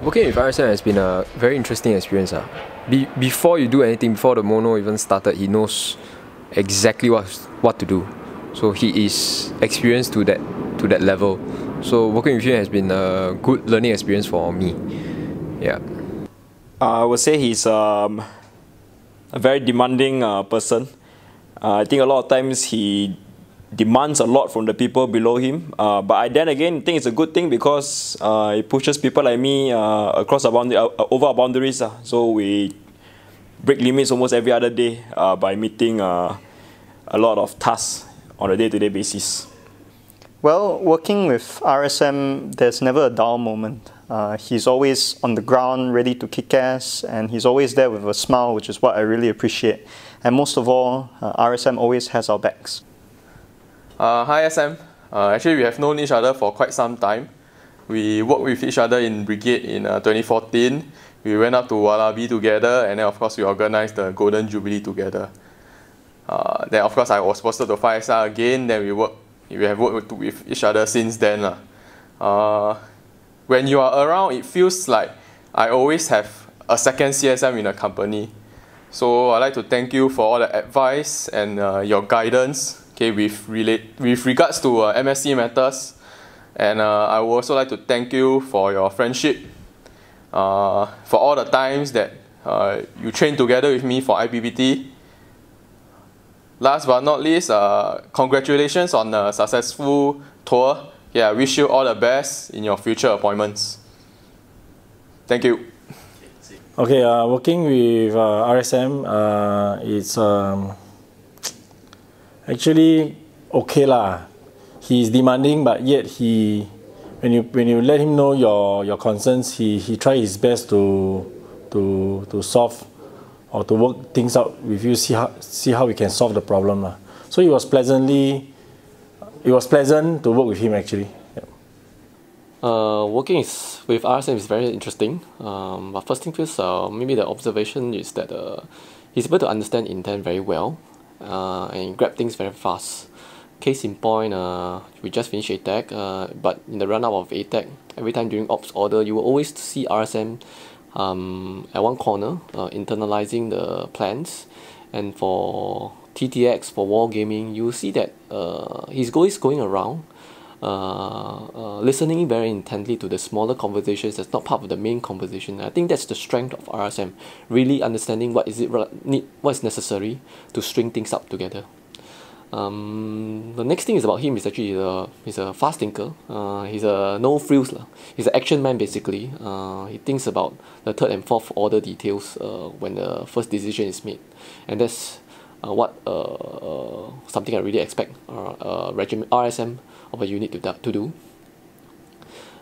Working with RSM has been a very interesting experience. Before you do anything, before the mono even started, he knows exactly what to do. So he is experienced to that level. So working with him has been a good learning experience for me. Yeah. I would say he's a very demanding person. I think a lot of times he demands a lot from the people below him. But then again, I think it's a good thing because it pushes people like me across over our boundaries. So we break limits almost every other day by meeting a lot of tasks on a day-to-day basis. Well, working with RSM, there's never a dull moment. He's always on the ground, ready to kick ass, and he's always there with a smile, which is what I really appreciate. And most of all, RSM always has our backs. Hi SM. Actually, we have known each other for quite some time. We worked with each other in Brigade in 2014. We went up to Wallaby together, and then of course we organized the Golden Jubilee together. Then of course I was posted to 5SR again. Then we have worked with each other since then. When you are around, it feels like I always have a second CSM in the company. So I'd like to thank you for all the advice and your guidance. Okay, with regards to MSc matters, and I would also like to thank you for your friendship, for all the times that you trained together with me for IPPT. Last but not least, congratulations on a successful tour. Yeah, I wish you all the best in your future appointments. Thank you. Okay, working with RSM, it's actually okay lah. He's demanding, but yet when you let him know your concerns, he tries his best to solve or to work things out with you, see how we can solve the problem lah. So it was pleasant to work with him actually. Yeah. Working with RSM is very interesting. But first thing first, maybe the observation is that he's able to understand intent very well. And grab things very fast. Case in point, we just finished ATAC, but in the run-up of ATAC, every time during ops order, you will always see RSM at one corner, internalizing the plans. And for TTX, for wargaming, you will see that he's always going around, listening very intently to the smaller conversations that's not part of the main conversation. I think that's the strength of RSM, really understanding what is necessary to string things up together. The next thing is about him is actually he's a fast thinker. He's a no frills. He's an action man basically. He thinks about the third and fourth order details when the first decision is made, and that's something I really expect RSM of a unit to do.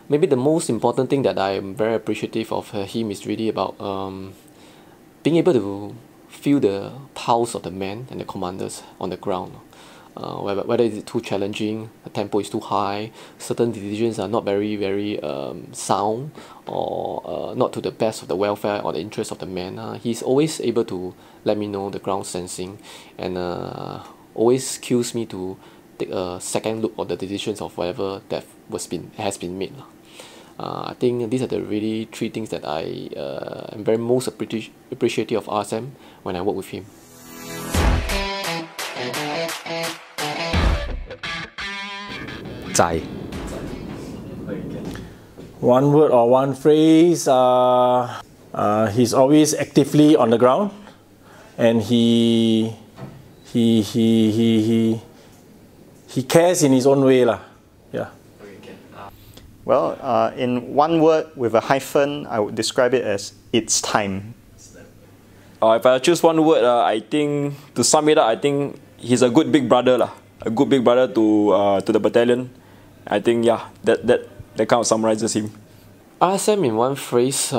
Maybe the most important thing that I'm very appreciative of him is really about being able to feel the pulse of the men and the commanders on the ground. Whether it's too challenging, the tempo is too high, certain decisions are not very sound, or not to the best of the welfare or the interest of the men. He's always able to let me know the ground sensing, and always cues me to take a second look at the decisions of whatever that has been made. I think these are the really three things that I am very most appreciative of RSM when I work with him. Zai. One word or one phrase. He's always actively on the ground, and he cares in his own way lah. Yeah. Well, in one word with a hyphen, I would describe it as it's time. If I choose one word, I think to sum it up, I think he's a good big brother lah. A good big brother to the battalion. I think yeah, that kind of summarizes him. RSM in one phrase,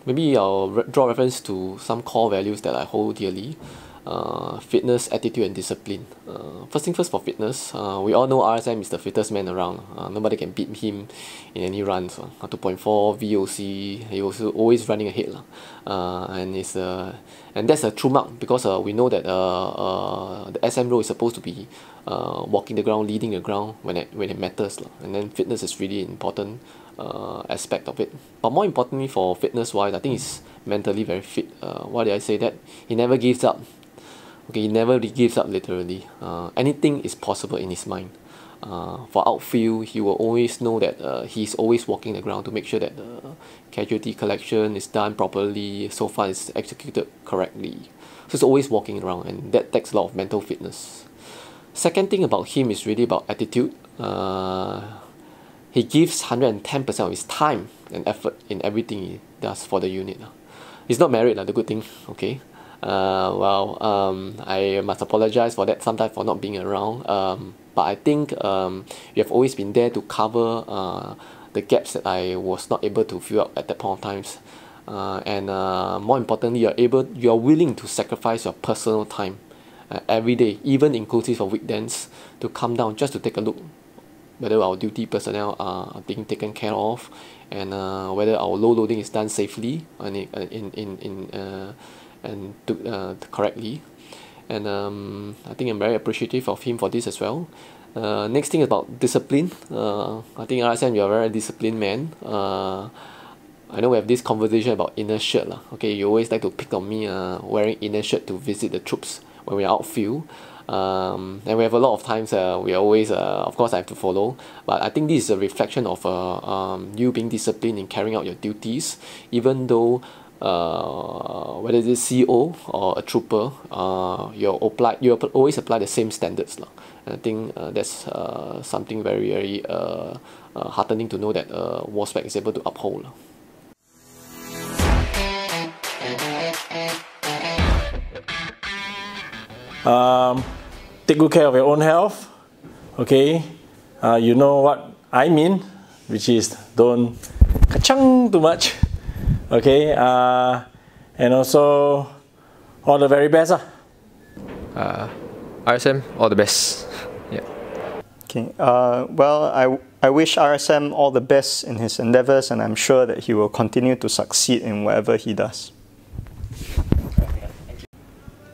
maybe I'll draw reference to some core values that I hold dearly. Fitness, attitude and discipline. First thing first, for fitness, we all know RSM is the fittest man around. Nobody can beat him in any runs. 2.4 VOC, he was always running ahead. And his And that's a true mark because we know that the SM role is supposed to be walking the ground, leading the ground when it matters, and then fitness is really important aspect of it. But more importantly for fitness wise, I think he's mentally very fit. Why did I say that? He never gives up. Okay, he never gives up literally. Anything is possible in his mind. For outfield, he will always know that he's always walking the ground to make sure that the casualty collection is done properly, so far it's executed correctly. So he's always walking around, and that takes a lot of mental fitness. Second thing about him is really about attitude. He gives 110% of his time and effort in everything he does for the unit. He's not married, the good thing, okay? I must apologize for that sometimes for not being around. But I think you have always been there to cover the gaps that I was not able to fill up at that point of times. And more importantly, you are willing to sacrifice your personal time every day, even inclusive of weekends, to come down just to take a look whether our duty personnel are being taken care of, and whether our low loading is done safely and correctly. And I think I'm very appreciative of him for this as well. Next thing is about discipline. I think RSM, you're a very disciplined man. I know we have this conversation about inner shirt. Okay, you always like to pick on me wearing inner shirt to visit the troops when we are outfield. And we have a lot of times we always, of course I have to follow, but I think this is a reflection of you being disciplined in carrying out your duties, even though whether it's a CO or a trooper, you always apply the same standards. And I think that's something very, very heartening to know that WASPAC is able to uphold. Take good care of your own health, okay? You know what I mean, which is don't kachang too much, okay? And also all the very best. RSM, all the best. Yeah. Okay. Well, I wish RSM all the best in his endeavors, and I'm sure that he will continue to succeed in whatever he does.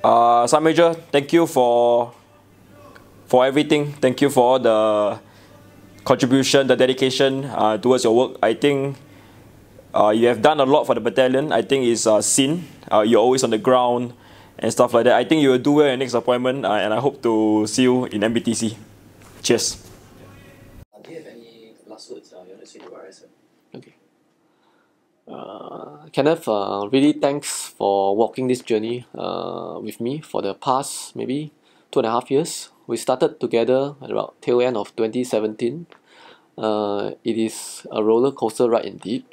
Sergeant Major, thank you for everything. Thank you for all the contribution, the dedication towards your work. I think you have done a lot for the battalion. I think it's seen. You're always on the ground and stuff like that. I think you will do well in your next appointment, and I hope to see you in MBTC. Cheers. Do you have any last words you want to say to RSM? Okay. Kenneth, really thanks for walking this journey with me for the past maybe 2.5 years. We started together at about tail end of 2017. It is a roller coaster ride indeed.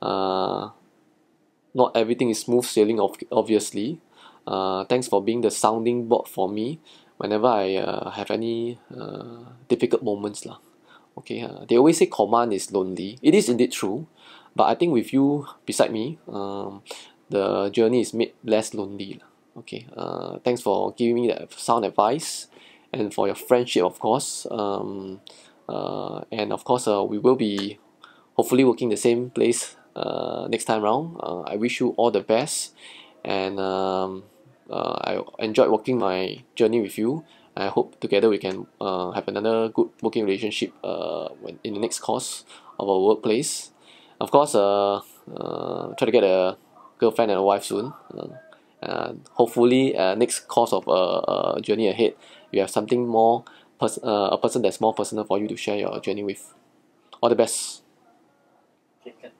Not everything is smooth sailing, obviously. Thanks for being the sounding board for me whenever I have any difficult moments. Okay, they always say command is lonely. It is indeed true. But I think with you beside me, the journey is made less lonely. Okay, thanks for giving me that sound advice, and for your friendship, of course. And of course, we will be hopefully working the same place next time round. I wish you all the best, and I enjoyed working my journey with you. I hope together we can have another good working relationship in the next course of our workplace. Of course, try to get a girlfriend and a wife soon. Hopefully, next course of journey ahead, you have something more, a person that's more personal for you to share your journey with. All the best. Okay,